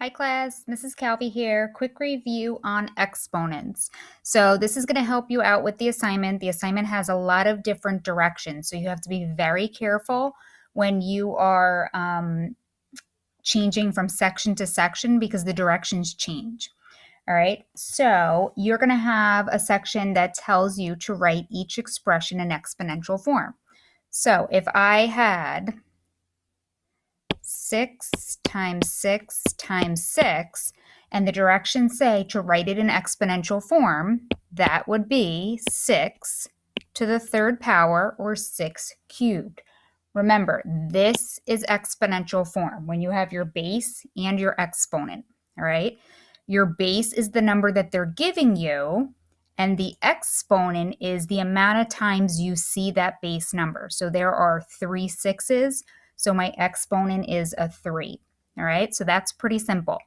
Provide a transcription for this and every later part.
Hi class, Mrs. Calvi here. Quick review on exponents. So this is going to help you out with the assignment. The assignment has a lot of different directions, so you have to be very careful when you are changing from section to section because the directions change. All right, so you're going to have a section that tells you to write each expression in exponential form. So if I had 6 times 6 times 6, and the directions say to write it in exponential form, that would be 6 to the third power, or 6 cubed. Remember, this is exponential form when you have your base and your exponent, all right? Your base is the number that they're giving you, and the exponent is the amount of times you see that base number. So there are 3 6s, so my exponent is a 3, all right? So that's pretty simple.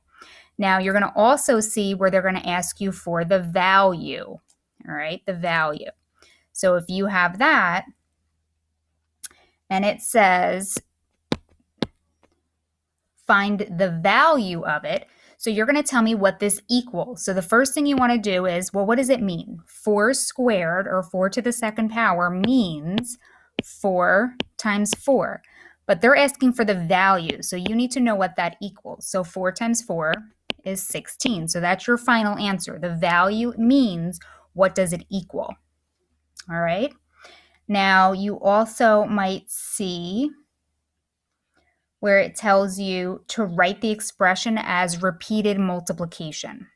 Now you're going to also see where they're going to ask you for the value, all right? The value. So if you have that, and it says find the value of it, so you're going to tell me what this equals. So the first thing you want to do is, well, what does it mean? 4 squared, or 4 to the second power, means 4 times 4. But they're asking for the value, so you need to know what that equals. So 4 times 4 is 16. So that's your final answer. The value means what does it equal? All right. Now you also might see where it tells you to write the expression as repeated multiplication.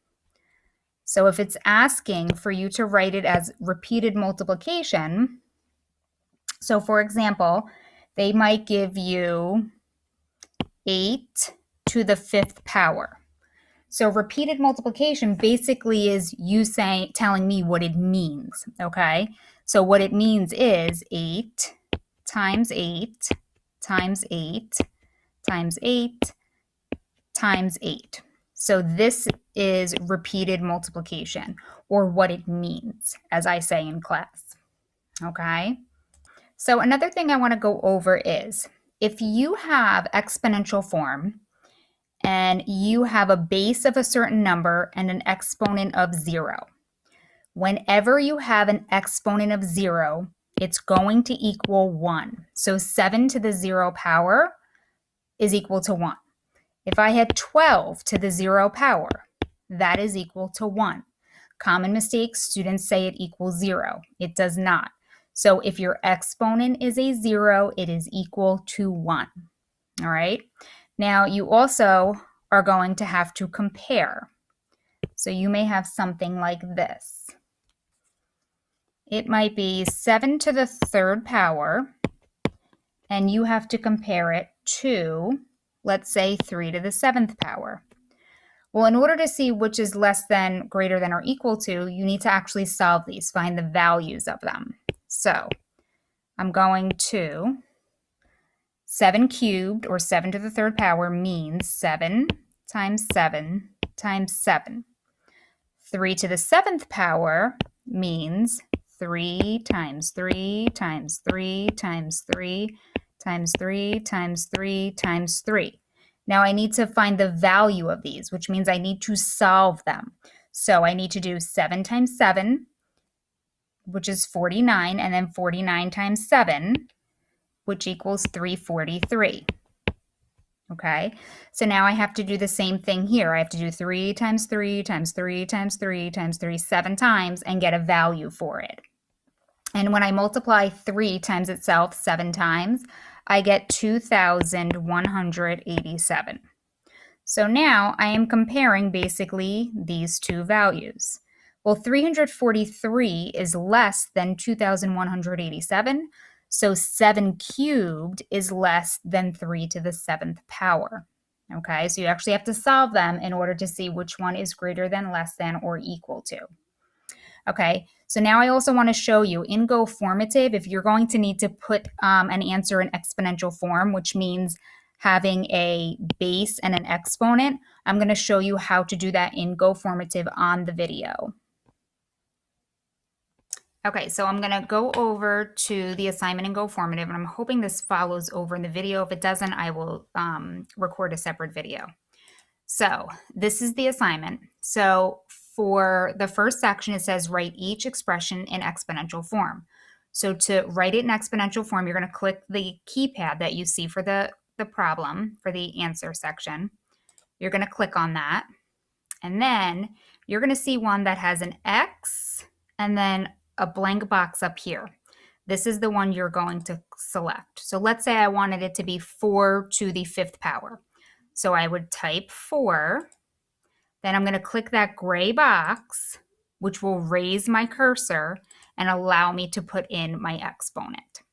So if it's asking for you to write it as repeated multiplication, so for example, they might give you 8 to the 5th power. So repeated multiplication basically is you telling me what it means, okay? So what it means is 8 times 8 times 8 times 8 times 8. So this is repeated multiplication, or what it means, as I say in class, okay? So another thing I want to go over is, if you have exponential form and you have a base of a certain number and an exponent of 0, whenever you have an exponent of 0, it's going to equal 1. So 7 to the 0 power is equal to 1. If I had 12 to the 0 power, that is equal to 1. Common mistake, students say it equals 0. It does not. So if your exponent is a 0, it is equal to 1. All right? Now, you also are going to have to compare. So you may have something like this. It might be 7 to the third power, and you have to compare it to, let's say, 3 to the 7th power. Well, in order to see which is less than, greater than, or equal to, you need to actually solve these, find the values of them. So I'm going to, 7 cubed, or 7 to the third power, means 7 times 7 times 7. 3 to the 7th power means 3 times 3 times 3 times 3 times 3 times 3 times 3. Now I need to find the value of these, which means I need to solve them. So I need to do 7 times 7, which is 49, and then 49 times 7, which equals 343. Okay, so now I have to do the same thing here. I have to do 3 times 3 times 3 times 3 times 3 7 times and get a value for it. And when I multiply 3 times itself 7 times, I get 2,187. So now I am comparing basically these two values. Well, 343 is less than 2,187, so 7 cubed is less than 3 to the 7th power. Okay, so you actually have to solve them in order to see which one is greater than, less than, or equal to. Okay, so now I also want to show you in Go Formative, if you're going to need to put an answer in exponential form, which means having a base and an exponent, I'm going to show you how to do that in Go Formative on the video. Okay, so I'm going to go over to the assignment in Go Formative, and I'm hoping this follows over in the video. If it doesn't, I will record a separate video. So this is the assignment. So for the first section, it says write each expression in exponential form. So to write it in exponential form, you're going to click the keypad that you see for the problem, for the answer section. You're going to click on that. And then you're going to see one that has an X and then a blank box up here. This is the one you're going to select. So let's say I wanted it to be 4 to the 5th power. So I would type 4, then I'm going to click that gray box, which will raise my cursor and allow me to put in my exponent.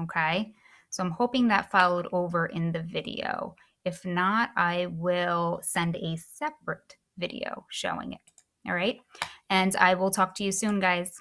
Okay, so I'm hoping that followed over in the video. If not, I will send a separate video showing it. All right, and I will talk to you soon, guys.